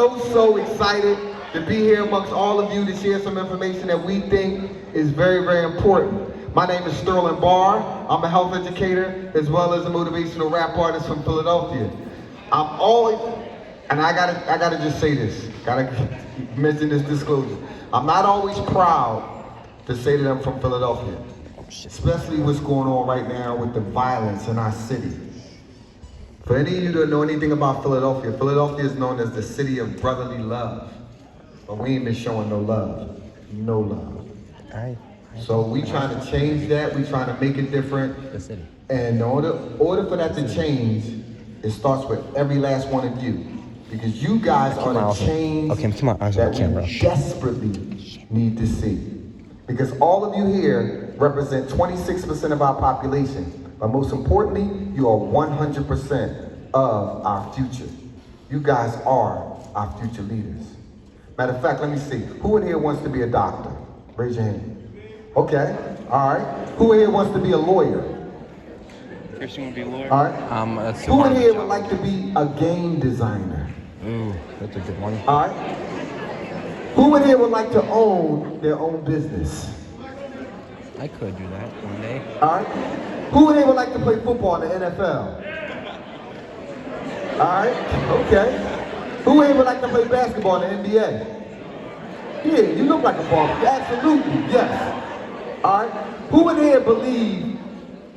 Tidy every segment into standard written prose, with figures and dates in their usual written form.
So excited to be here amongst all of you to share some information that we think is very, very important. My name is Sterling Barr. I'm a health educator as well as a motivational rap artist from Philadelphia. I'm always, and I gotta just say this, gotta mention this disclosure. I'm not always proud to say that I'm from Philadelphia, especially what's going on right now with the violence in our city. For any of you that know anything about Philadelphia, Philadelphia is known as the city of brotherly love. But we ain't been showing no love. No love. All right. So we trying to change that. We trying to make it different. The city. And in order for that to change, it starts with every last one of you. Because you guys are the change that we desperately need to see. Because all of you here represent 26% of our population. But most importantly, you are 100% of our future. You guys are our future leaders. Matter of fact, let me see. Who in here wants to be a doctor? Raise your hand. Okay, all right. Who in here wants to be a lawyer? Christian would be a lawyer. All right. Who in here would like to be a game designer? Ooh, that's a good one. All right. Who in here would like to own their own business? I could do that one day. All right. Who in here would like to play football in the NFL? All right, okay. Who in here would like to play basketball in the NBA? Yeah, you look like a ball. Absolutely, yes. All right. Who in here believe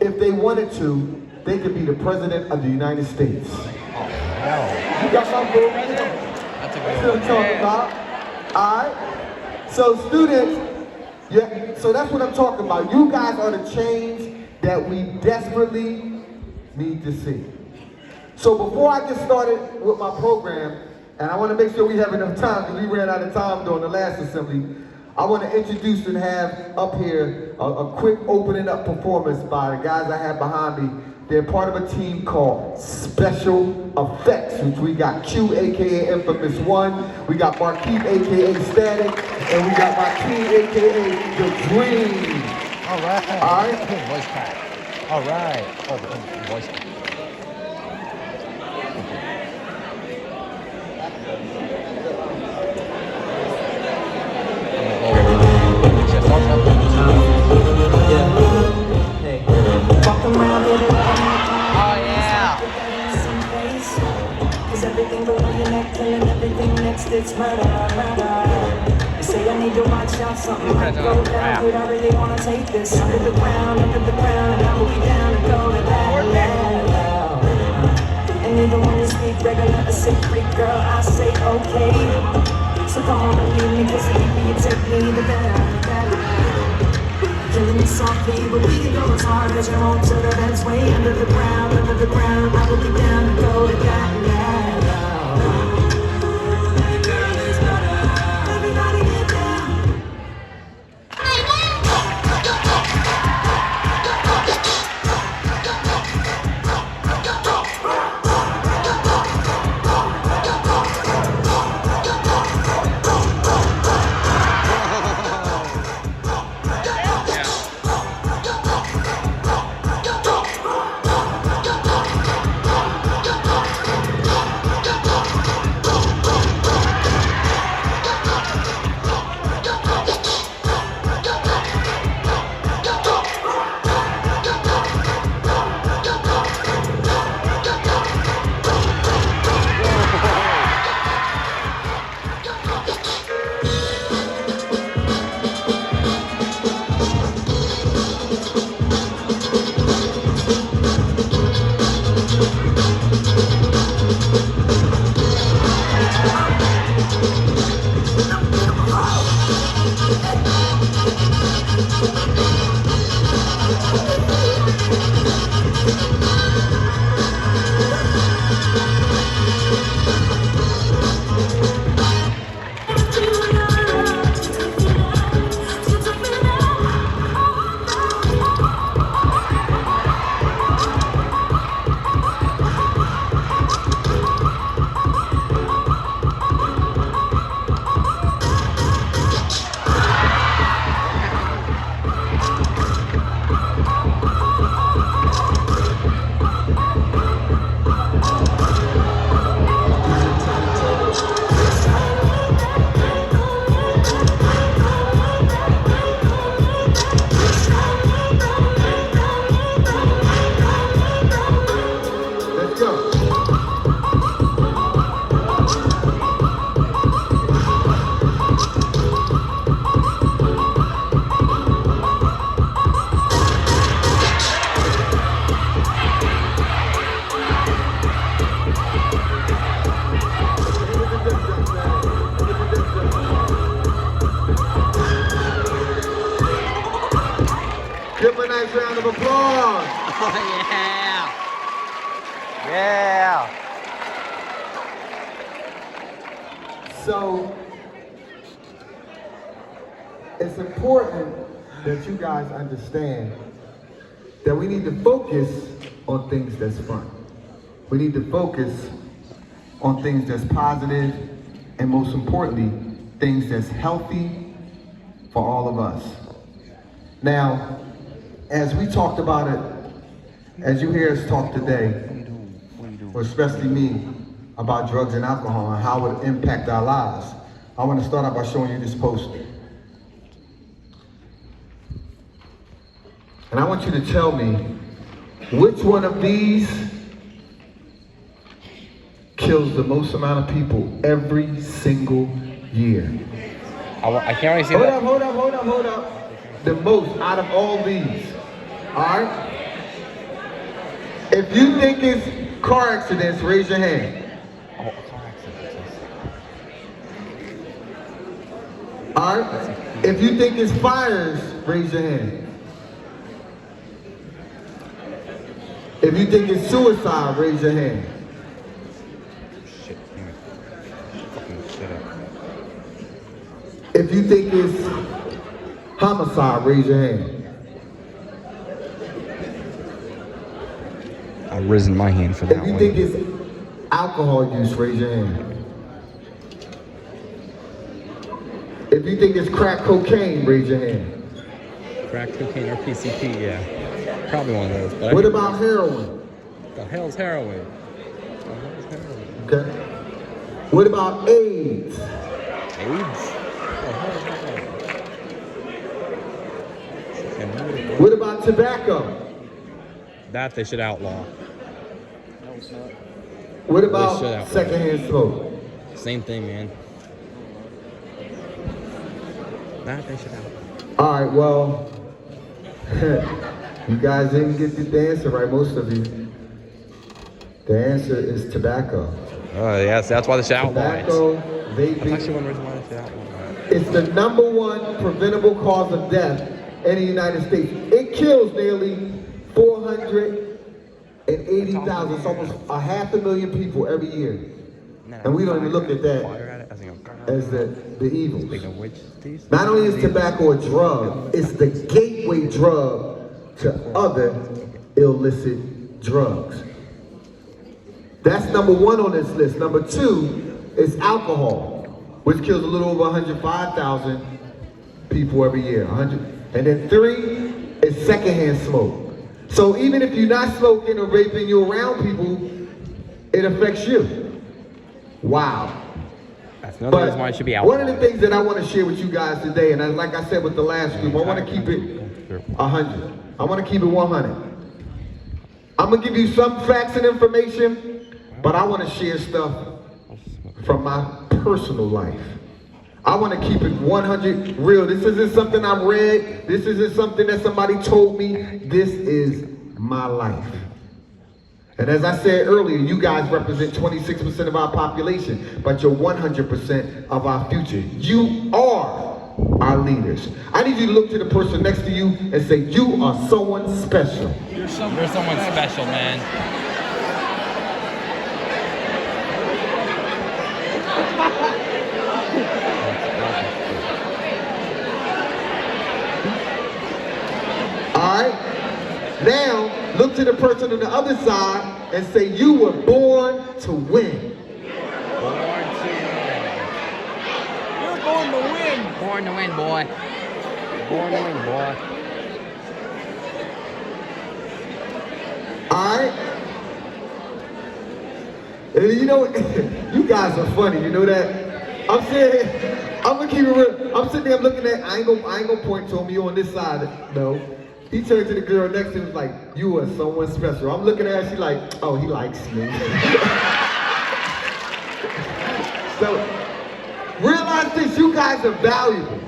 if they wanted to, they could be the president of the United States? Oh, no. You got my book? That's a That's good what I'm talking about. All right. So students, yeah. So that's what I'm talking about. You guys are the change that we desperately need to see. So before I get started with my program, and I want to make sure we have enough time because we ran out of time during the last assembly, I want to introduce and have up here a quick opening up performance by the guys I have behind me. They're part of a team called Special Effects, which we got Q, aka Infamous One, we got Markeith, aka Static, and we got Rakeem, aka The Dream. All right. All right. Voice crack. All right. Oh, voice crack. Oh yeah. Cause everything below your neck, killing everything next, it's murder, murder. They say I need to watch out, something might go down. Could I really wanna take this under the ground, and I will be down and go to that level. And even when you speak regular, a sick freak girl, I say okay. So come on, believe me, cause the deeper you take me, the better. Killing me softly, but we can go as hard as you want to the best way. Under the ground, I will be down to go to that level. Everybody get down. Nice round of applause. Oh, yeah. Yeah. So, it's important that you guys understand that we need to focus on things that's fun. We need to focus on things that's positive, and most importantly, things that's healthy for all of us. Now, as we talked about it, as you hear us talk today, or especially me, about drugs and alcohol and how it impact our lives, I want to start out by showing you this poster. And I want you to tell me which one of these kills the most amount of people every single year. I can't really see Hold that. up, hold up, hold up, hold up. The most out of all these. Alright? If you think it's car accidents, raise your hand. Oh, car accidents. Alright? If you think it's fires, raise your hand. If you think it's suicide, raise your hand. Shit. Fucking shit up. If you think it's homicide, raise your hand. I've risen my hand for If that you one. think it's alcohol use, raise your hand. If you think it's crack cocaine, raise your hand. Crack cocaine or PCP, yeah. Probably one of those. But What about heroin? the hell's heroin? The hell's heroin? Okay. What about AIDS? AIDS? The hell's heroin? What about tobacco? That they should outlaw. What They should about outlaw. secondhand smoke? Same thing, man. That they should outlaw. All right, well, you guys didn't get the answer right, most of you. The answer is tobacco. Oh, yes, that's why they should outlaw it. Tobacco, That's actually vaping. one reason why they should outlaw it. It's the number 1 preventable cause of death in the United States. It kills nearly 480,000, it's almost 500,000 people every year. And we don't even look at that Fire at it, I think I'm as the evils. Speaking of which, these. Not only is tobacco a drug, it's the gateway drug to other illicit drugs. That's number 1 on this list. Number 2 is alcohol, which kills a little over 105,000 people every year. 100. And then 3 is secondhand smoke. So even if you're not smoking or vaping, you're around people, it affects you. Wow. That's another reason why it should be outlawed. One of the things that I want to share with you guys today, and like I said with the last group, I want to keep it 100. I want to keep it 100. I'm going to give you some facts and information, but I want to share stuff from my personal life. I want to keep it 100 real. This isn't something I read. This isn't something that somebody told me. This is my life. And as I said earlier, you guys represent 26% of our population, but you're 100% of our future. You are our leaders. I need you to look to the person next to you and say, you are someone special. You're someone special, man. All right? Now, look to the person on the other side and say, you were born to win. You're born to win. Born to win, boy. Born to win, boy. All right? And you know, you guys are funny, you know that? I'm gonna keep it real. I'm sitting there looking at, I ain't gonna point to him, you on this side, no. He turned to the girl next to him, was like, you are someone special. I'm looking at her, she like, oh, he likes me. So, realize this, you guys are valuable.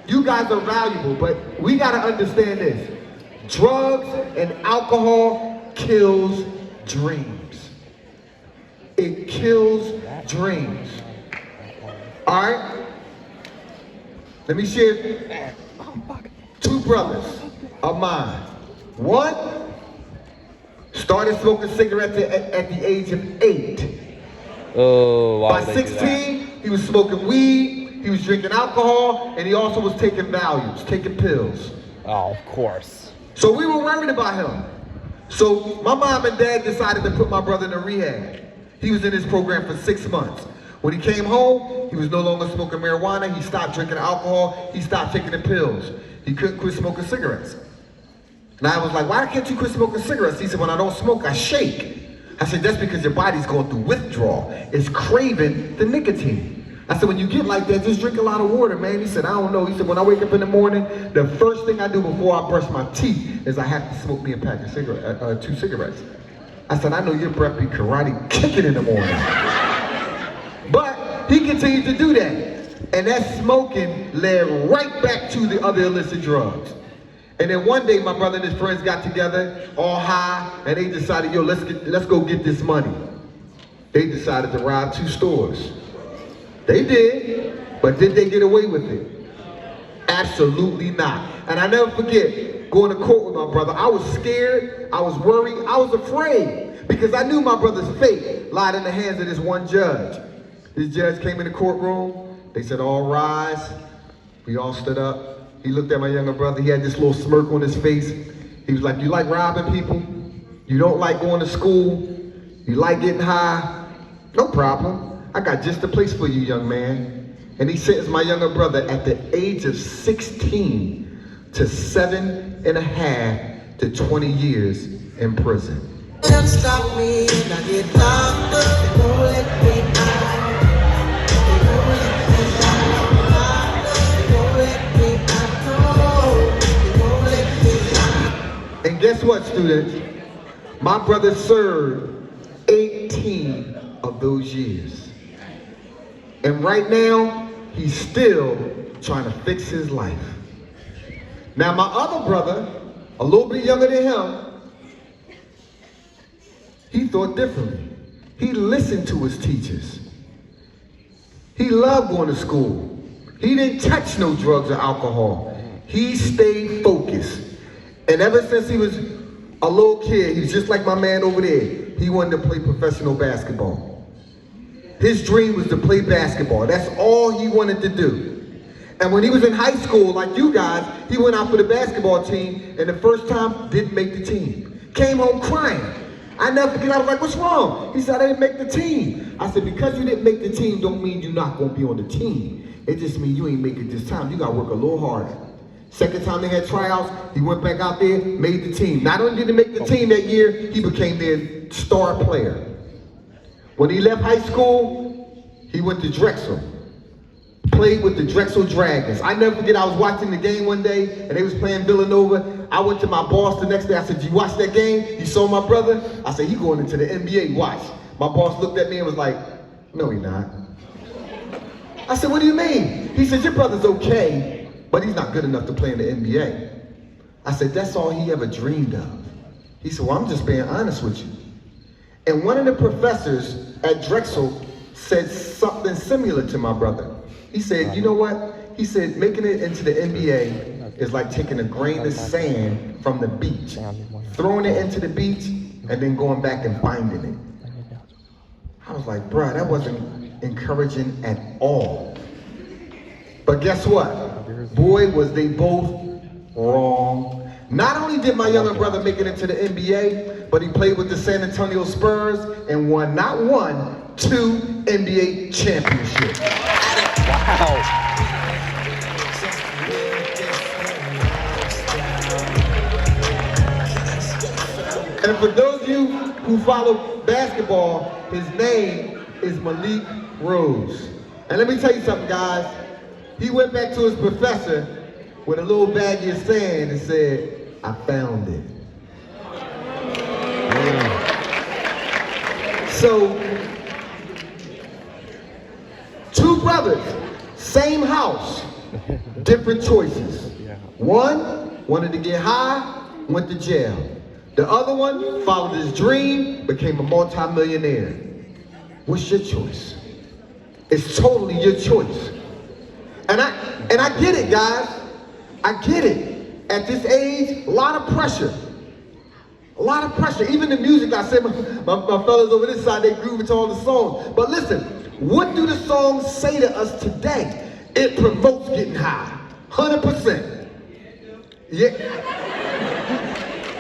You guys are valuable, but we gotta understand this. Drugs and alcohol kills dreams. It kills dreams. All right? Let me share 2 brothers of mine. One, started smoking cigarettes at the age of 8. Oh, why By would they do that? 16, he was smoking weed, he was drinking alcohol, and he also was taking Valiums, taking pills. Oh, of course. So we were worried about him. So my mom and dad decided to put my brother in a rehab. He was in this program for 6 months. When he came home, he was no longer smoking marijuana, he stopped drinking alcohol, he stopped taking the pills. He couldn't quit smoking cigarettes. And I was like, why can't you quit smoking cigarettes? He said, when I don't smoke, I shake. I said, that's because your body's going through withdrawal. It's craving the nicotine. I said, when you get like that, just drink a lot of water, man. He said, I don't know. He said, when I wake up in the morning, the first thing I do before I brush my teeth is I have to smoke me a pack of 2 cigarettes. I said, I know your breath be karate kicking in the morning. But he continued to do that. And that smoking led right back to the other illicit drugs. And then one day my brother and his friends got together, all high, and they decided, yo, let's go get this money. They decided to rob 2 stores. They did, but did they get away with it? Absolutely not. And I never forget going to court with my brother. I was scared, I was worried, I was afraid, because I knew my brother's fate lied in the hands of this one judge. This judge came in the courtroom, they said, all rise. We all stood up. He looked at my younger brother, he had this little smirk on his face. He was like, you like robbing people? You don't like going to school? You like getting high? No problem. I got just the place for you, young man. And he sentenced my younger brother at the age of 16 to 7.5 to 20 years in prison. Don't stop me and I get locked up. They won't let me out. They won't let me out. They won't let me out. They won't let me out. And guess what, students? My brother served 18 of those years. And right now, he's still trying to fix his life. Now, my other brother, a little bit younger than him, he thought differently. He listened to his teachers. He loved going to school. He didn't touch no drugs or alcohol. He stayed focused. And ever since he was a little kid, he's just like my man over there. He wanted to play professional basketball. His dream was to play basketball. That's all he wanted to do. And when he was in high school, like you guys, he went out for the basketball team, and the first time, didn't make the team. Came home crying. I never forget, I was like, what's wrong? He said, I didn't make the team. I said, because you didn't make the team don't mean you're not gonna be on the team. It just means you ain't make it this time. You gotta work a little harder. Second time they had tryouts, he went back out there, made the team. Not only did he make the team that year, he became their star player. When he left high school, he went to Drexel. Played with the Drexel Dragons. I never forget, I was watching the game one day, and they was playing Villanova. I went to my boss the next day, I said, you watch that game? You saw my brother? I said, he going into the NBA, watch. My boss looked at me and was like, no, he not. I said, what do you mean? He said, your brother's okay, but he's not good enough to play in the NBA. I said, that's all he ever dreamed of. He said, well, I'm just being honest with you. And one of the professors at Drexel said something similar to my brother. He said, you know what? He said, making it into the NBA is like taking a grain of sand from the beach, throwing it into the beach, and then going back and finding it. I was like, bruh, that wasn't encouraging at all. But guess what? Boy, was they both wrong. Not only did my younger brother make it into the NBA, but he played with the San Antonio Spurs and won not one, 2 NBA championships. Wow. And for those of you who follow basketball, his name is Malik Rose. And let me tell you something, guys. He went back to his professor with a little baggie of sand and said, I found it. So, 2 brothers, same house, different choices. One wanted to get high, went to jail. The other one followed his dream, became a multi-millionaire. What's your choice? It's totally your choice. And I get it, guys. I get it. At this age, a lot of pressure. A lot of pressure. Even the music, I said, my fellas over this side, they groove to all the songs. But listen, what do the songs say to us today? It promotes getting high. 100%. Yeah.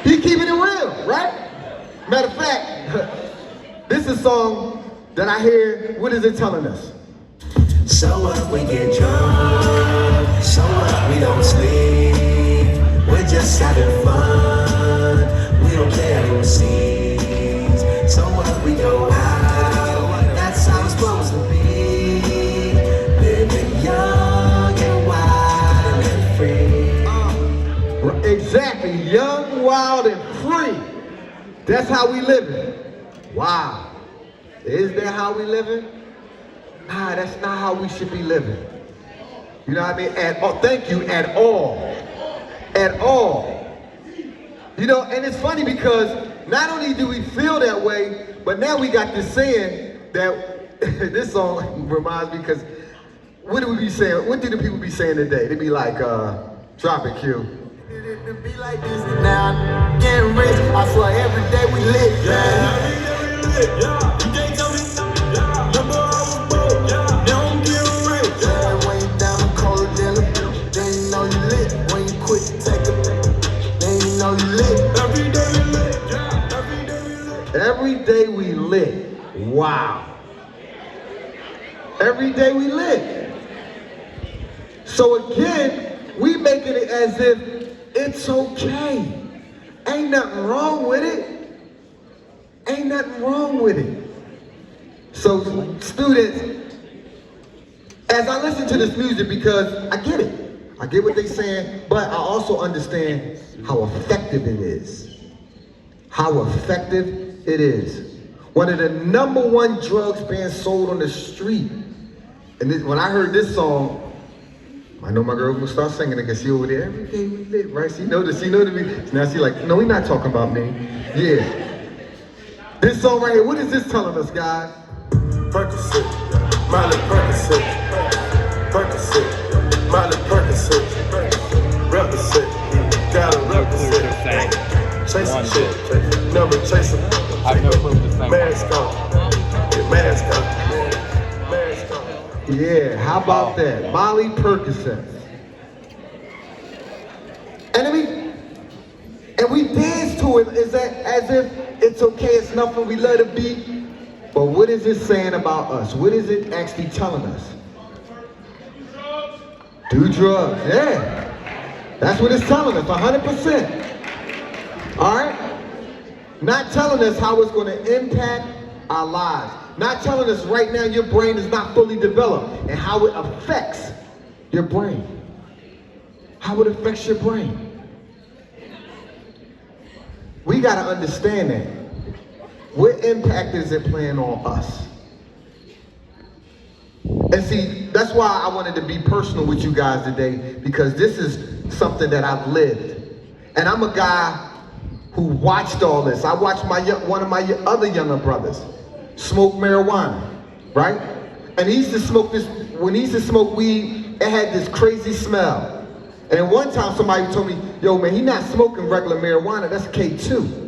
He keeping it real, right? Matter of fact, this is a song that I hear, what is it telling us? So what, we get drunk. So what, we don't sleep. We're just having fun. We don't care who sees. So what, we go out. That's how it's supposed to be. Living young and wild and free. Exactly, young, wild, and free. That's how we living. Wow. Is that how we living? Nah, that's not how we should be living. You know what I mean? At all. Thank you, at all. At all. You know, and it's funny because not only do we feel that way, but now we got this saying that this song reminds me, because what do we be saying? What do the people be saying today? They be like, drop it, Q. It be like this now, I'm getting rich. I swear every day we lit, man. Yeah, you can't tell me. Yeah, remember I was broke. Yeah, don't get rich. Yeah, when you down the cold dealer, then you know you lit. When you quit, take it. Then you know you lit. Every day we lit. Yeah, every day we lit. Every day we lit. Wow. Every day we lit. So again, we making it as if it's okay. Ain't nothing wrong with it. Ain't nothing wrong with it. So students, as I listen to this music, because I get it. I get what they're saying, but I also understand how effective it is. How effective it is. One of the #1 drugs being sold on the street. And this, when I heard this song, I know my girl will start singing it because she over there every day we lit, right? She know the music. Now she like, no, we not talking about me. Yeah. This song right here, what is this telling us, guys? Percocet, Miley Percocet, Percocet, Miley Percocet, represent, gotta represent. Chasing shit, never chasing. I've no clue what this thing Mask on, mask on, mask on. Yeah, how about that? Molly Percocet. And we dance to it as if it's okay, it's nothing, we let it be. But what is it saying about us? What is it actually telling us? Do drugs, yeah. That's what it's telling us, 100%. All right? Not telling us how it's going to impact our lives. Not telling us right now your brain is not fully developed and how it affects your brain. How it affects your brain. We got to understand that. What impact is it playing on us? And see, that's why I wanted to be personal with you guys today, because this is something that I've lived. And I'm a guy who watched all this. I watched one of my other younger brothers smoke marijuana, right? And he used to smoke this, when he used to smoke weed, it had this crazy smell. And one time somebody told me, yo man, he not smoking regular marijuana, that's K2.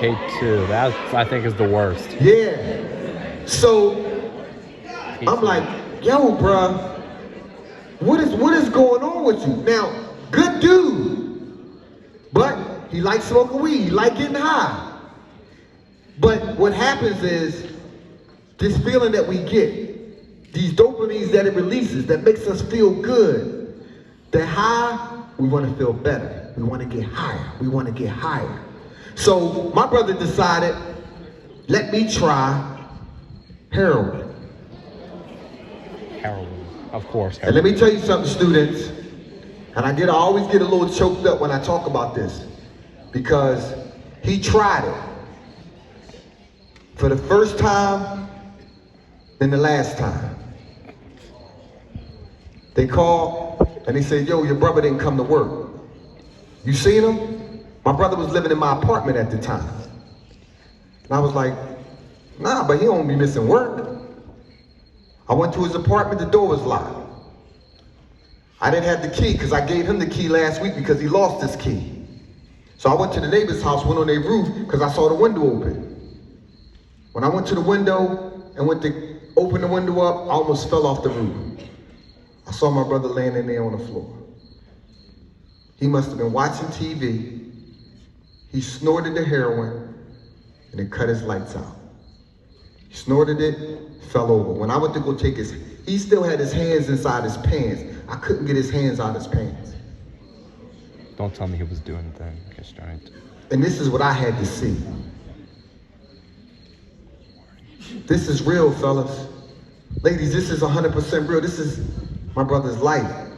K2, that I think is the worst. Yeah. So K2. I'm like, yo bruh, what is going on with you? Now, good dude, but he likes smoking weed, he likes getting high. But what happens is, this feeling that we get, these dopamines that it releases, that makes us feel good, that high, we want to feel better. We want to get higher. We want to get higher. So my brother decided, let me try heroin. Heroin, of course. And let me tell you something, students, and I always get a little choked up when I talk about this, because he tried it for the first time and the last time. They called and they said, yo, your brother didn't come to work. You seen him? My brother was living in my apartment at the time. And I was like, nah, but he don't be missing work. I went to his apartment, the door was locked. I didn't have the key because I gave him the key last week because he lost his key. So I went to the neighbor's house, went on their roof, because I saw the window open. When I went to the window and went to open the window up, I almost fell off the roof. I saw my brother laying in there on the floor. He must have been watching TV. He snorted the heroin and it cut his lights out. He snorted it, fell over. When I went to go take he still had his hands inside his pants. I couldn't get his hands out of his pants. Don't tell me he was doing the constraint. And this is what I had to see. This is real, fellas. Ladies, this is 100% real. This is my brother's life.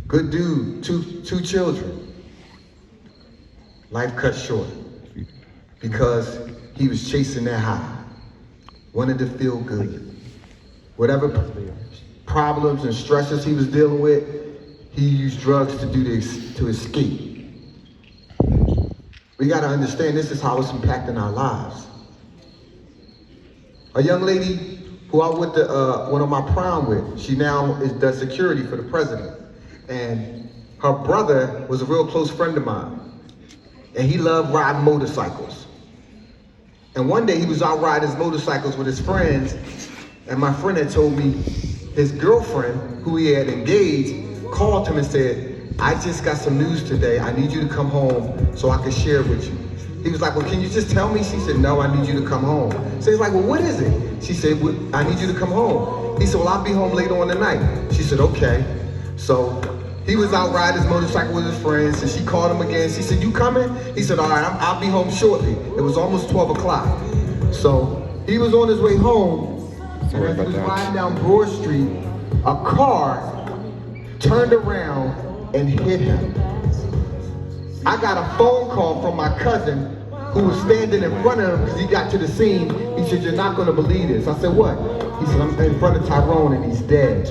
Good dude, two children. Life cut short because he was chasing that high. Wanted to feel good. Whatever problems and stresses he was dealing with, he used drugs to do this, to escape. We gotta understand this is how it's impacting our lives. A young lady who I went on my prom with, she now does security for the president. And her brother was a real close friend of mine. And he loved riding motorcycles. And one day he was out riding his motorcycles with his friends, and my friend had told me his girlfriend, who he had engaged, called him and said, I just got some news today. I need you to come home so I can share it with you. He was like, well, can you just tell me? She said, no, I need you to come home. So he's like, well, what is it? She said, well, I need you to come home. He said, well, I'll be home later on tonight. She said, okay. So he was out riding his motorcycle with his friends, and she called him again. She said, you coming? He said, all right, I'll be home shortly. It was almost 12 o'clock. So he was on his way home, and as he was riding down Broad Street, a car turned around and hit him. I got a phone call from my cousin who was standing in front of him because he got to the scene. He said, you're not gonna believe this. I said, what? He said, I'm in front of Tyrone and he's dead.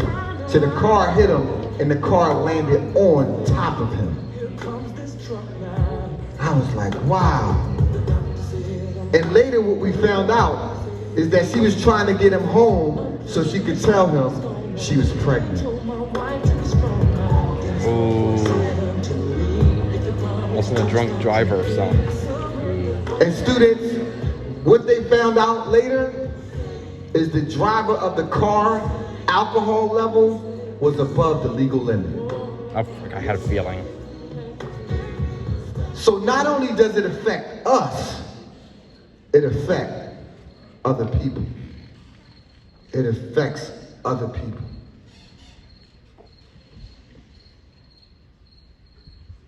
So the car hit him and the car landed on top of him. I was like, wow. And later what we found out is that she was trying to get him home so she could tell him she was pregnant. Also a drunk driver or something. And students, what they found out later is the driver of the car alcohol level was above the legal limit. I had a feeling. So not only does it affect us, it affects other people. It affects other people.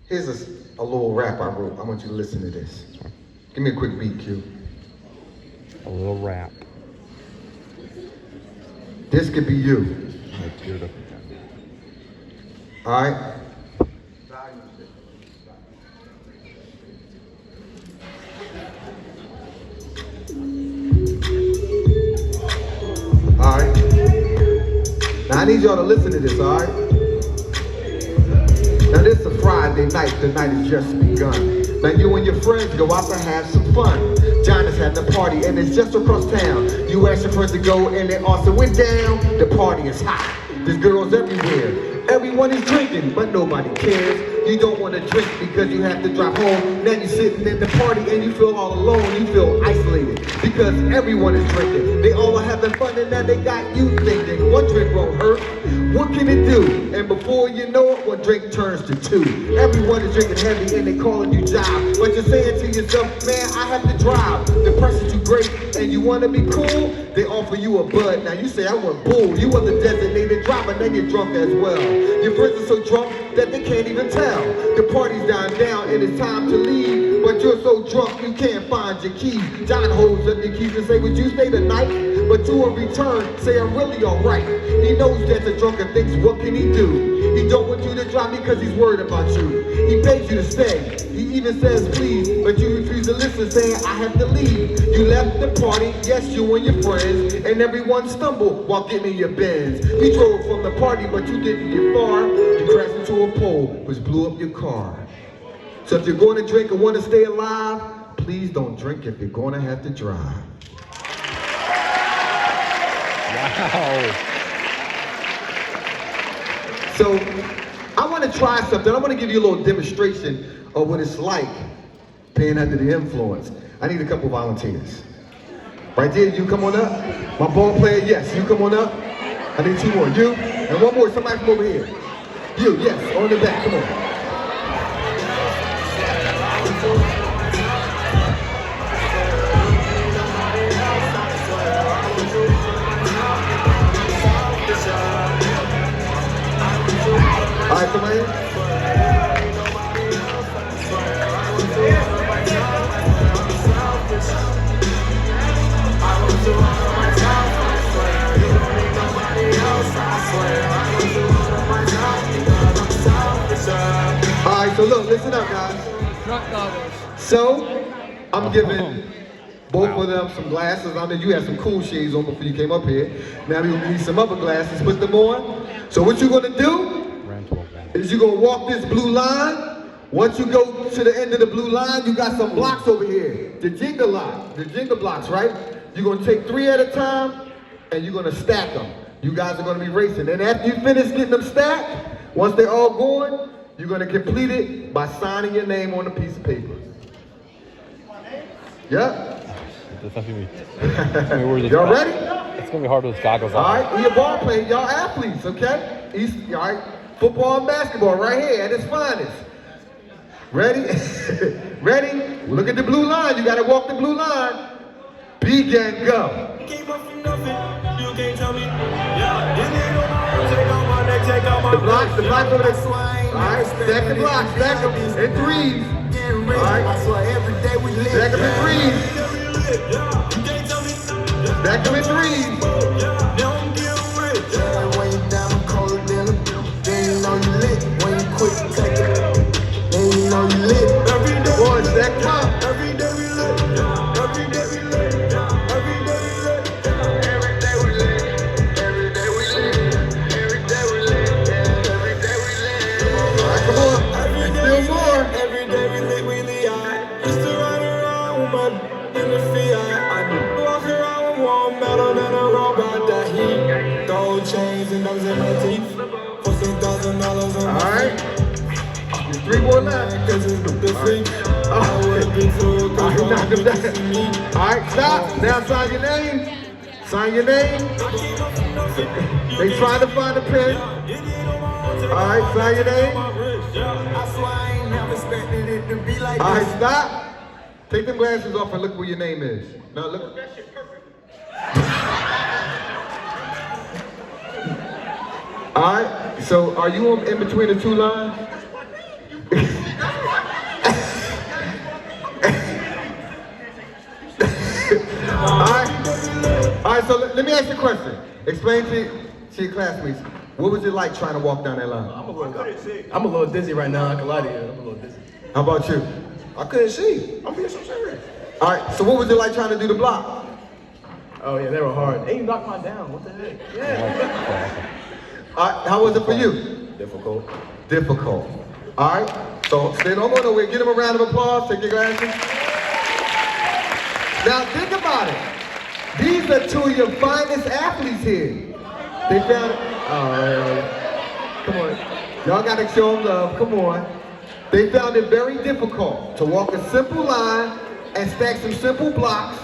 Here's a little rap I wrote. I want you to listen to this. Give me a quick beat, Q. A little rap. This could be you. All right? All right? Now I need y'all to listen to this, all right? Now this is a Friday night, the night has just begun. Now you and your friends go out to have some fun. John is having a party and it's just across town. You ask your friends to go and they also went down. The party is hot, there's girls everywhere. Everyone is drinking, but nobody cares. You don't want to drink because you have to drive home. Now you're sitting in the party and you feel all alone. You feel isolated because everyone is drinking. They all are having fun and now they got you thinking, one drink won't hurt. What can it do? And before you know it, one drink turns to two. Everyone is drinking heavy and they calling you job. But you're saying to yourself, man, I have to drive. The price is too great and you want to be cool. They offer you a bud. Now you say, I want bull. You want the designated driver, then you're drunk as well. Your friends are so drunk that they can't even tell. The party's dying down and it's time to leave. But you're so drunk you can't find your keys. John holds up your keys and say, would you stay the night? But you in return say, I'm really alright. He knows that the drunken thinks, what can he do? He don't want you to drive because he's worried about you. He begs you to stay. He even says please, but you refuse to listen, saying I have to leave. You left the party, yes, you and your friends, and everyone stumbled while getting in your Benz. You drove from the party, but you didn't get far. You crashed into a pole, which blew up your car. So if you're going to drink and want to stay alive, please don't drink if you're going to have to drive. Wow. So I want to try something. I want to give you a little demonstration of what it's like being under the influence. I need a couple volunteers. Right there, you come on up. My ball player, yes, you come on up. I need 2 more. You, and 1 more, somebody from over here. You, yes, on the back, come on. All right, come on in. All right, so look, listen up, guys. So, I'm giving both of them some glasses. I know you had some cool shades on before you came up here. Now we need some other glasses, put them on. So what you're gonna do is you're gonna walk this blue line. Once you go to the end of the blue line, you got some blocks over here. The Jenga blocks, right? You're gonna take 3 at a time, and you're gonna stack them. You guys are gonna be racing. And after you finish getting them stacked, once they're all going, you're gonna complete it by signing your name on a piece of paper. Yep. Y'all ready? It's gonna be hard with goggles on. All right, you're ball players, y'all athletes, okay? All right, football and basketball right here at its finest. Ready? Ready? Look at the blue line. You gotta walk the blue line. Begin, go. The blocks over there. All right, stack the blocks, stack them in 3s. All right, stack them in 3s. Stack them in 3s. Boy, stack them up. Every day we lit. Every day we lit. Every day we lit. Every day we lit. Every day we lit. Every day we lit. Every day we lit. All right, come on. Still more. Every day we lit, we lit. Used to run around with my in the Fiat. I walk around with warm metal than a robot that heat. Gold chains and numbers in my teeth. $14,000 on my feet. All right. 3 more left. All right, stop. Now sign your name. Sign your name. They trying to find a pen. All right, sign your name. All right, stop. Take them glasses off and look where your name is. Now look. All right, so are you in between the 2 lines? All right, so let me ask you a question. Explain to your classmates, what was it like trying to walk down that line? I'm a little dizzy right now, I can lie to you. I'm a little dizzy. How about you? I couldn't see. I'm being so serious. All right, so what was it like trying to do the block? Oh yeah, they were hard. They knocked mine down, what the heck? Yeah. All right, how was it for you? Difficult. Difficult. All right, so stay no more nowhere. Give them a round of applause, take your glasses. Now think about it. These are 2 of your finest athletes here. They found it. Come on. Y'all gotta show them love, come on. They found it very difficult to walk a simple line and stack some simple blocks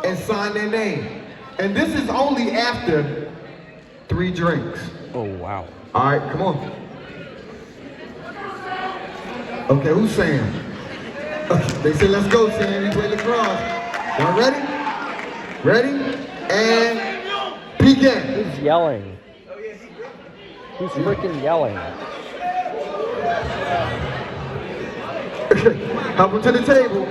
and sign their name. And this is only after 3 drinks. Oh, wow. All right, come on. Okay, who's Sam? Okay, they said, let's go, Sam. You play lacrosse. Y'all ready? Ready? And begin. Who's yelling? Who's freaking yelling? Help them to the table.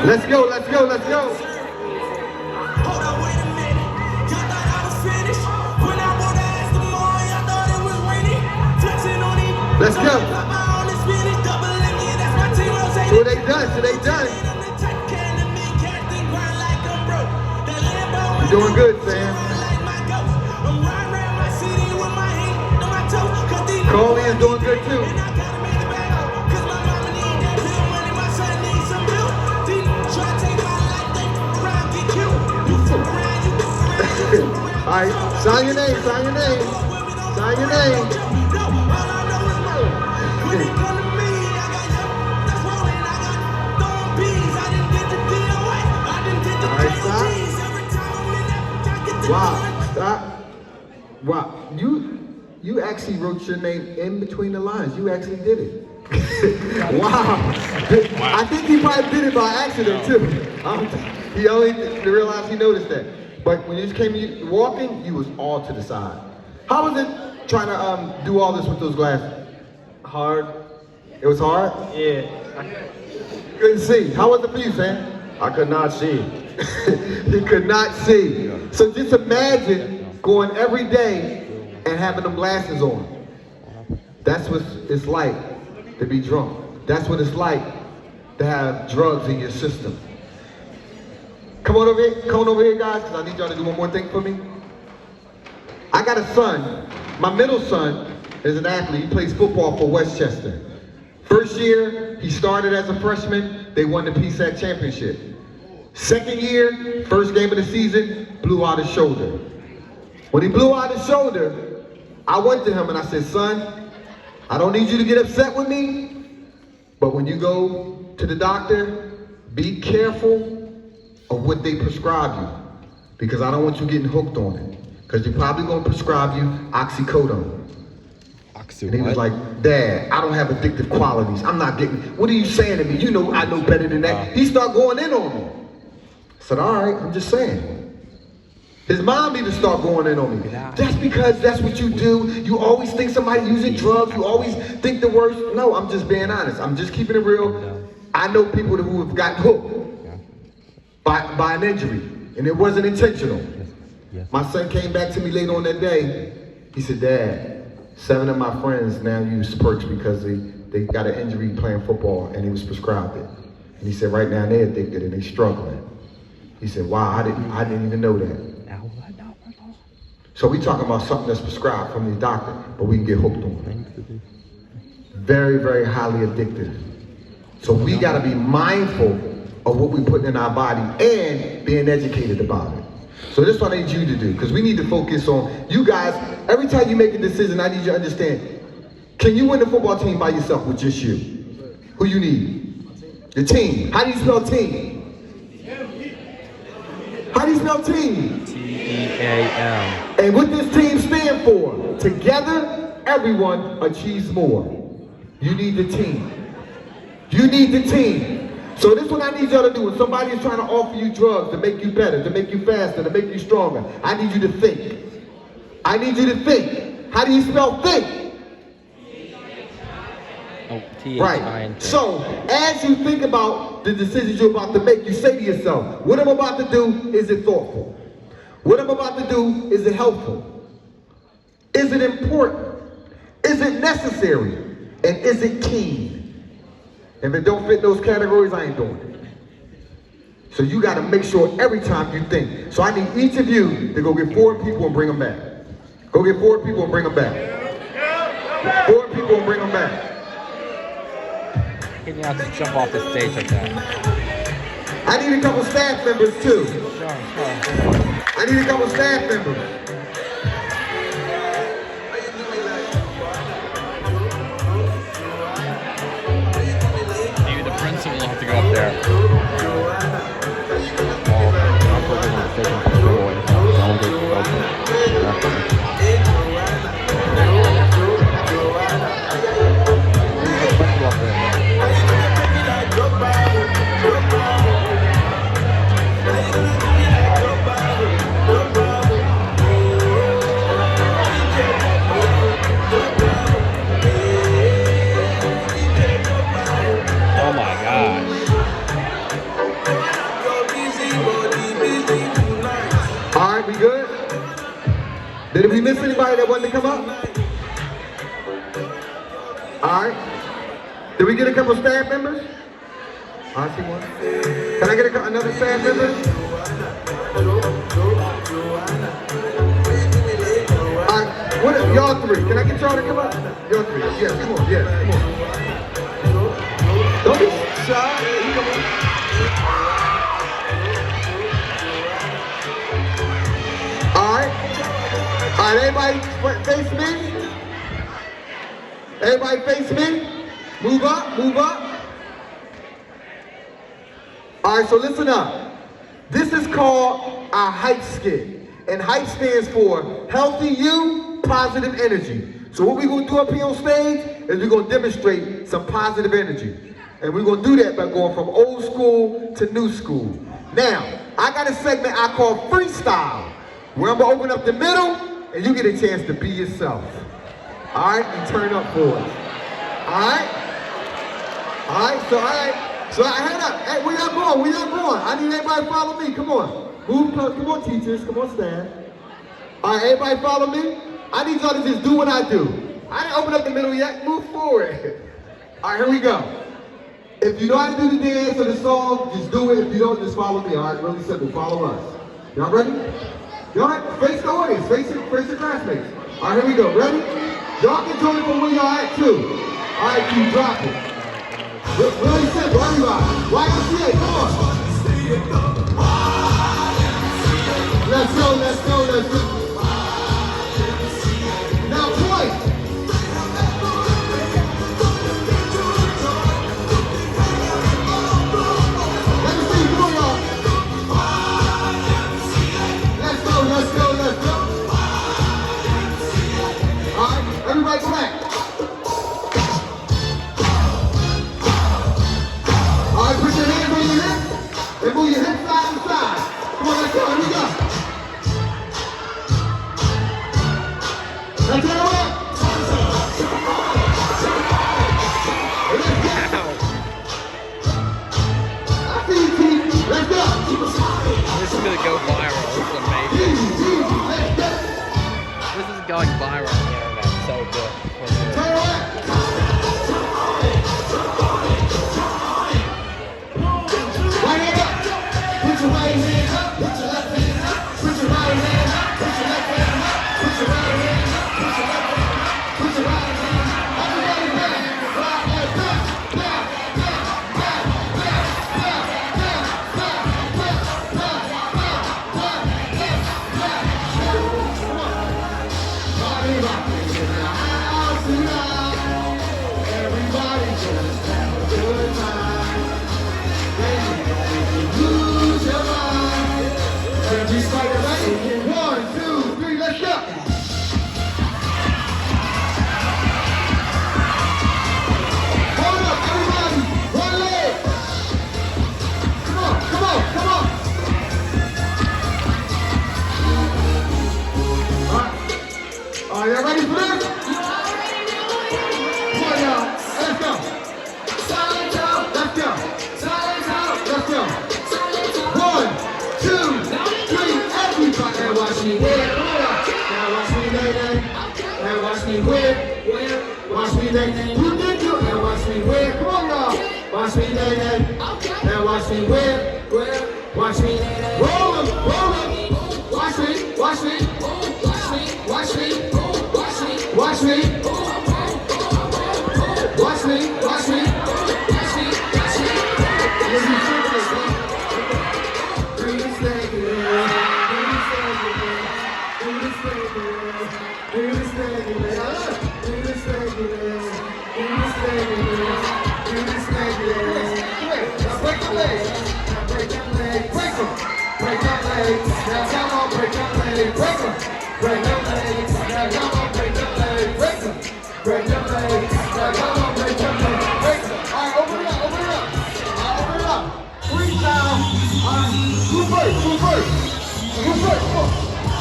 Let's go, let's go, let's go. Hold on, wait a minute. Y'all thought I was finished. When I wrote ass the more, y'all thought it was raining. Touching on it. Let's go. So they done, so they done. You're doing good, Sam. Coley is doing good too. All right, sign your name, sign your name, sign your name. All right, stop. Wow, stop. Wow, you actually wrote your name in between the lines. You actually did it. Wow. I think he probably did it by accident too. He only realized he noticed that. But when you just came walking, you was all to the side. How was it trying to do all this with those glasses? Hard. It was hard? Yeah. Couldn't see. How was it for you, Sam? I could not see. He could not see. So just imagine going every day and having them glasses on. That's what it's like to be drunk. That's what it's like to have drugs in your system. Come on over here, guys, because I need y'all to do one more thing for me. I got a son. My middle son is an athlete. He plays football for Westchester. First year, he started as a freshman. They won the PSAC championship. Second year, first game of the season, blew out his shoulder. When he blew out his shoulder, I went to him and I said, son, I don't need you to get upset with me, but when you go to the doctor, be careful of what they prescribe you, because I don't want you getting hooked on it, because they're probably going to prescribe you oxycodone. And he was like, Dad, I don't have addictive qualities. I'm not getting, what are you saying to me? You know I know better than that. He started going in on me. I said, all right, I'm just saying. His mom need to start going in on me. That's because that's what you do. You always think somebody using drugs. You always think the worst. No, I'm just being honest. I'm just keeping it real. I know people who have gotten hooked by an injury, and it wasn't intentional. My son came back to me later on that day. He said, Dad, 7 of my friends now use perks because they got an injury playing football and he was prescribed it. And he said right now they're addicted and they're struggling. He said, wow, I didn't even know that. So we talking about something that's prescribed from the doctor, but we can get hooked on it. Very, very highly addictive. So we gotta be mindful of what we put in our body and being educated about it. So this is what I need you to do, because we need to focus on, you guys, every time you make a decision, I need you to understand, can you win the football team by yourself with just you? Who you need? The team. How do you spell team? How do you spell team? T-E-A-M. And what this team stand for? Together, everyone achieves more. You need the team. You need the team. So this is what I need y'all to do. When somebody is trying to offer you drugs to make you better, to make you faster, to make you stronger, I need you to think. I need you to think. How do you spell think? Oh, T-H-I-N. Right. So as you think about the decisions you're about to make, you say to yourself, what I'm about to do, is it thoughtful? What I'm about to do, is it helpful? Is it important? Is it necessary? And is it keen? If it don't fit those categories, I ain't doing it. So you got to make sure every time you think. So I need each of you to go get 4 people and bring them back. Go get 4 people and bring them back. 4 people and bring them back. Can you have to jump off the stage like that? I need a couple staff members too. I need a couple staff members. Maybe the principal will have to go up there. Oh my gosh. All right, we good? Did we miss anybody that wanted to come up? All right. Did we get a couple staff members? I see one. Can I get another staff member? All right, y'all 3. Can I get y'all to come up? Y'all 3. Yes, come on. Yes, come on. Don't be shy. Come on. All right. right, everybody face me. Everybody face me. Move up, move up. All right, so listen up. This is called our hype skit. And hype stands for healthy you, positive energy. So what we're gonna do up here on stage is we're gonna demonstrate some positive energy. And we're gonna do that by going from old school to new school. Now, I got a segment I call freestyle, where I'm gonna open up the middle and you get a chance to be yourself. All right, and turn up for us. All right? All right, so I head up. Hey, where y'all going? Where y'all going? I need everybody to follow me. Come on. Move close. Come on, teachers. Come on, stand. All right, everybody follow me. I need y'all to just do what I do. I didn't open up the middle yet. Move forward. All right, here we go. If you know how to do the dance or the song, just do it. If you don't, just follow me. All right, really simple. Follow us. Y'all ready? Y'all right? Face the audience. Face your classmates. All right, here we go. Ready? Y'all can join from where y'all at too. All right, keep dropping. Really simple, everybody. YMCA, come on. Let's go, let's go, let's go. Now point. Let me see you do, y'all. Let's go, let's go, let's go. All right, everybody come back. All right, put your hands on your hips and move your hips side to side. Come on, let's go, here we go. Let's go up. I see you, T. Let's go. This is gonna go viral. This is amazing. Let's go. This is going viral on the internet. So good. Turn around. Right hand up. Put your right hand up. Put your left hand up. Put your right hand up. Put your left hand up. Put your right hand up. Put your left hand up. Put your right hand up. Everybody back. Right hand back. Back. Back. Back. Back. Back. Back. Back. Back. Back. Back. Back. Come on. Party rockers in the house tonight. Everybody just have a good time. Lose your mind. Every spider ready? 1, 2, 3, let's go. Hold up, everybody. One leg. Come on, come on, come on. All right. Are you ready for this? Come on, y'all. Let's go. Let's go. Let's go. 1, 2, 3, everybody. Now watch me whip. Now watch me lay lay. Now watch me whip. Watch me lay lay. You did do. Now watch me whip. Come on, y'all. Watch me lay lay. Now watch me whip. Watch me lay lay. Roll 'em, roll 'em. Watch me, watch me. Watch me, watch me. Watch me, watch me. Watch me, watch me. Watch me, watch me.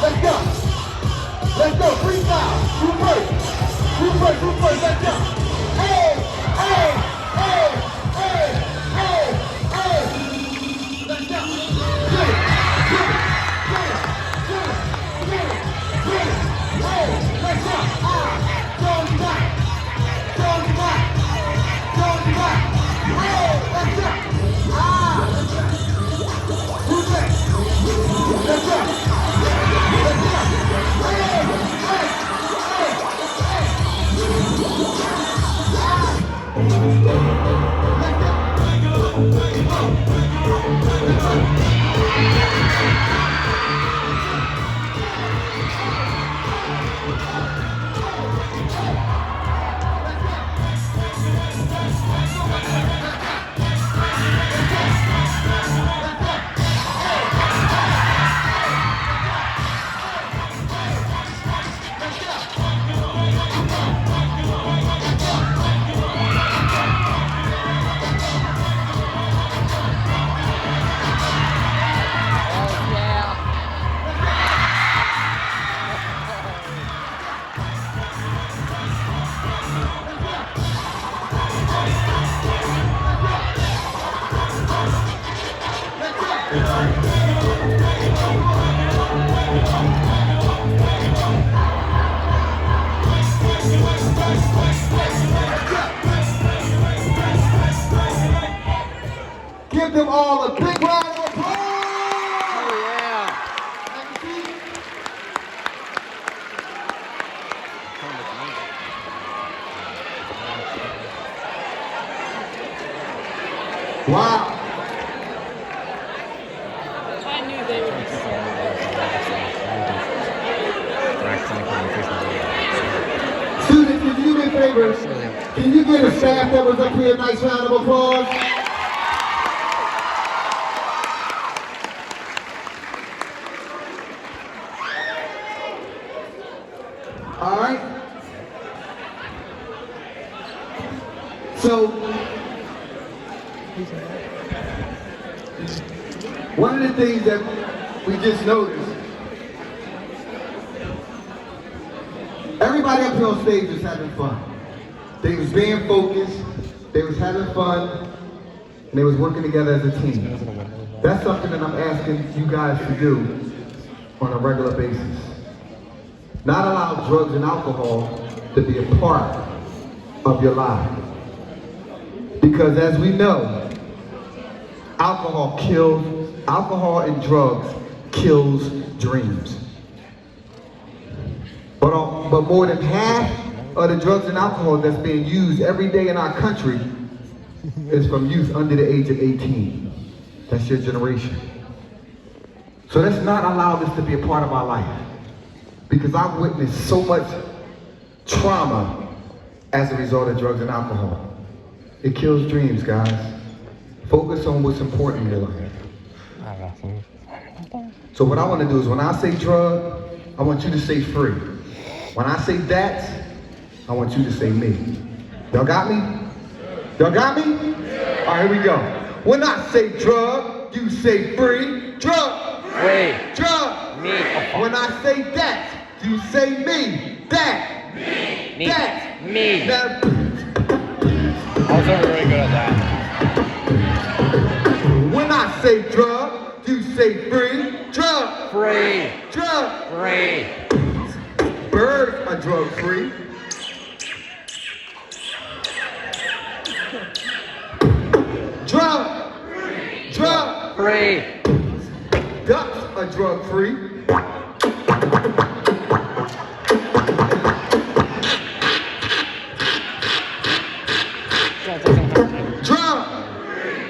Let's go. Let's go. Freestyle. Group first. Let's go. Hey, hey, hey, hey, hey, hey. Let's go. Get it. Hey, let's go. Don't back. Hey, let's go. Who's next? Let's go. Give them all a big round of applause! Oh, yeah. Have a seat. Wow. I knew they would be so Students, can you do me a favor? Can you give the staff members up here a nice round of applause? All right. So, one of the things that we just noticed, everybody up here on stage was having fun. They was being focused, they was having fun, and they was working together as a team. That's something that I'm asking you guys to do on a regular basis. Not allow drugs and alcohol to be a part of your life. Because as we know, alcohol and drugs kills dreams. But more than half of the drugs and alcohol that's being used every day in our country is from youth under the age of 18. That's your generation. So let's not allow this to be a part of our life. Because I've witnessed so much trauma as a result of drugs and alcohol. It kills dreams, guys. Focus on what's important in your life. So what I want to do is when I say drug, I want you to say free. When I say that, I want you to say me. Y'all got me? Y'all got me? All right, here we go. When I say drug, you say free. Drug. Free. Drug. Me. When I say that, you say me. That. Me. That. Me. Now, I was never really good at that. when I say drug, you say free. Drug. Free. Drug. Free. Birds are drug free. Drug. Drug. Free. Ducks are drug free. Drug.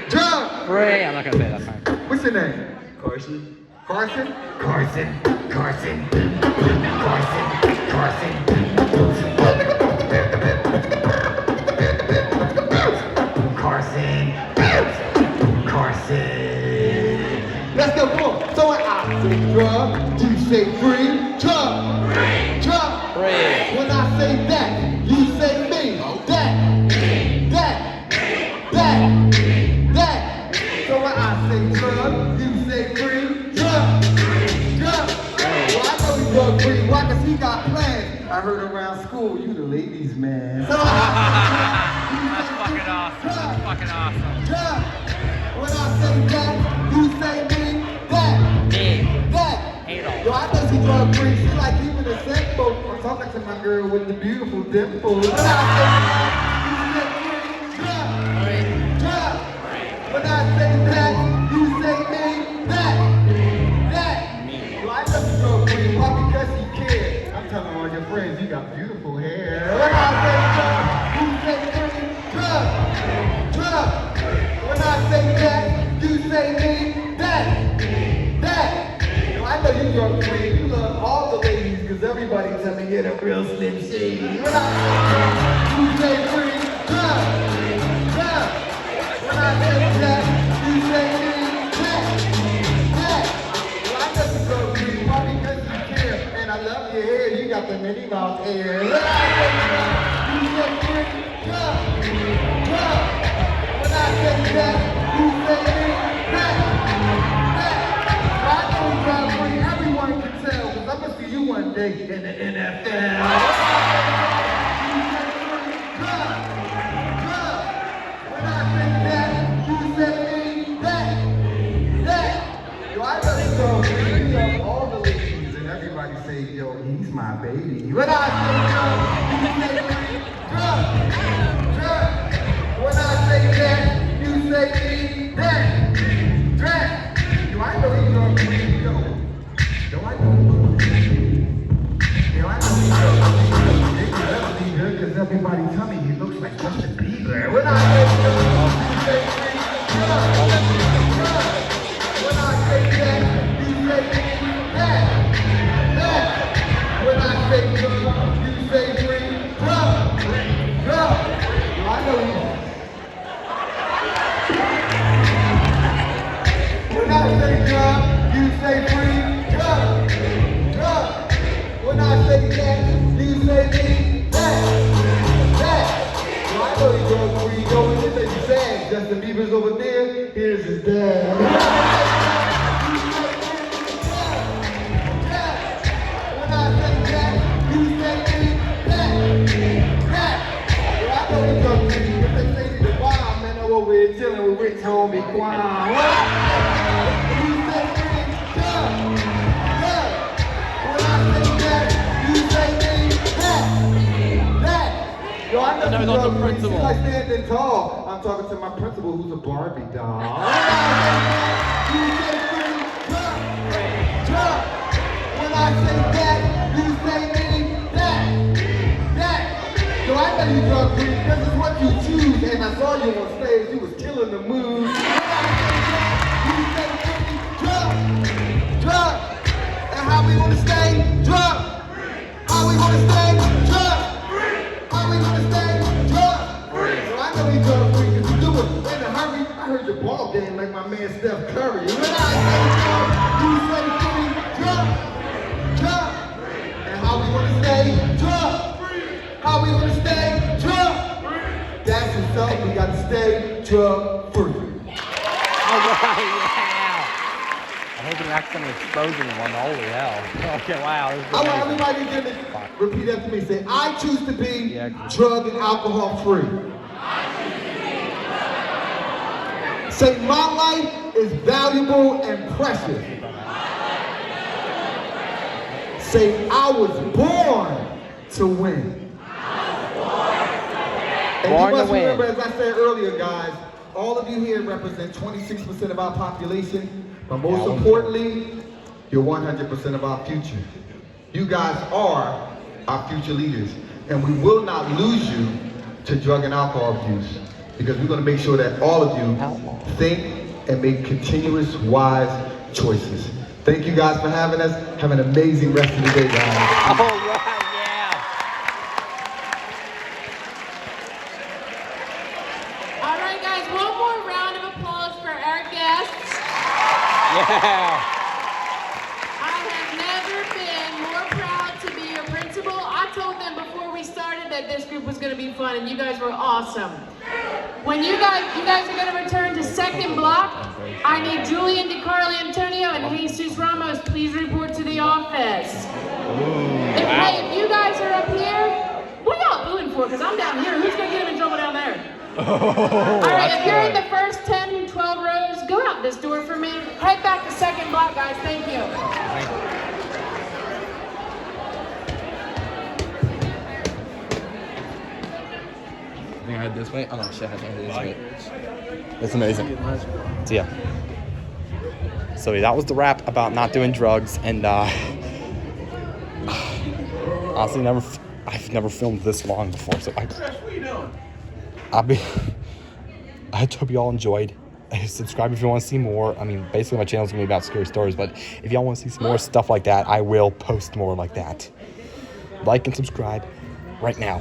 Drug. Free. I'm not gonna say that time. What's your name? Carson. Carson? Carson, Carson, Carson, Carson. Carson, Carson. Let's go, come on. So when I say drug, you say free. Drug. Drug. Free. When I say that, you say me. That. That. That. That. So when I say drug, you say free. Drug. Drug. Well, I know he's drug free. Why? Because he got plans. I heard around school, you the ladies' man. So That's fucking awesome. That's fucking awesome. drug. When I say that, you say me. That. Me. That. Hate all. Yo, I know she drug free. She like even the sex boat. I'm talking to my girl with the beautiful dimples. When I say that, you say free. Drug. Drug. When I say that, you say me. That. That. Yo, I know she drug free. Why? Because she cares. I'm telling all your friends, you got beautiful hair. When I say drug, you say free. Drug. Drug. When I say that, you say me. That. That. Yo, I know you drug free. You love all the ladies because everybody tell me you're the real Slim Shady. When I say you say free. Drug. Drug. When I say that, you say me. That. That. Yo, I know you drug free. Why? Because you care. And I love your hair. You got the Minnie Mouse hair. When I say that, you say free. Drug. Drug. When I say that, you say me. That. That. Yo, I know you drug free. Everyone can tell. Because I'm going to see you one day in the NFL. You say free. Drug. Drug. When I say that, you say me. That. That. Yo, I know you drug free. You love all the ladies. He's my baby. When I say drug, you say free. Drug, drug. When I say that, you say me. That, that. Do I know he's drug free? No. Do I know? I know he's drug free. Because everybody tell me he looks like Justin Bieber. When I say drug, you say free. Drug, drug. When I say that, you say me. That, that. When I say drug, you say free. Drug, drug. I know you. When I say drug, you say free. Drug, drug. When I say that, you say me. That, that. I know he's drug free. Go in this is sad. Justin Bieber's over there. Here's his dad. We're chilling with Rich Homie Quan. You say me, yeah, yeah. When I say that, you say me, that. Yo, I know That was the principal. like standing tall. I'm talking to my principal, who's a Barbie doll. You say me, yeah. When I say that, you say me, that. Yo, I know you drug free. This is what you choose, and I saw you on stage. You was killing the mood. You say drug, drug, and how we gonna stay drug? How we gonna stay drug? How we gonna stay drug? So I know you drug free because you do it in a hurry. I heard your ball game like my man Steph Curry. When I say drug, you say free drug, drug, and how we gonna stay drug? How we gonna stay drug? That's what's up, we gotta stay drug free. All right, yeah. I hope an accident explosion one. Holy hell. Okay, wow. I want everybody to repeat after me. Say, I choose to be Yeah. drug and alcohol free. Say, my life is valuable and precious. Say, I was born to win. And Born you must to win. remember, as I said earlier, guys, all of you here represent 26% of our population, but most importantly, you're 100% of our future. You guys are our future leaders, and we will not lose you to drug and alcohol abuse, because we're going to make sure that all of you think and make continuous, wise choices. Thank you guys for having us. Have an amazing rest of the day, guys. All right, yeah. All right, guys, one more round of applause for our guests. Yeah. I have never been more proud to be your principal. I told them before we started that this group was going to be fun, and you guys were awesome. When you guys are going to return to second block, I need Julian DiCarlo Antonio and Jesus Ramos. Please report to the office. Hey, if you guys are up here, what are y'all booing for? Because I'm down here. Who's going to get him in trouble down there? All right, if you're in the first 10, 12 rows, go out this door for me. Head back to second block, guys. Thank you. I think I head this way. Oh no, shit, I think I head this way. It's amazing. So yeah. So yeah, that was the rap about not doing drugs, and honestly, I've never filmed this long before. So I hope you all enjoyed. Subscribe if you want to see more. I mean, basically my channel's gonna be about scary stories, but if y'all want to see some more stuff like that, I will post more like that. Like and subscribe right now.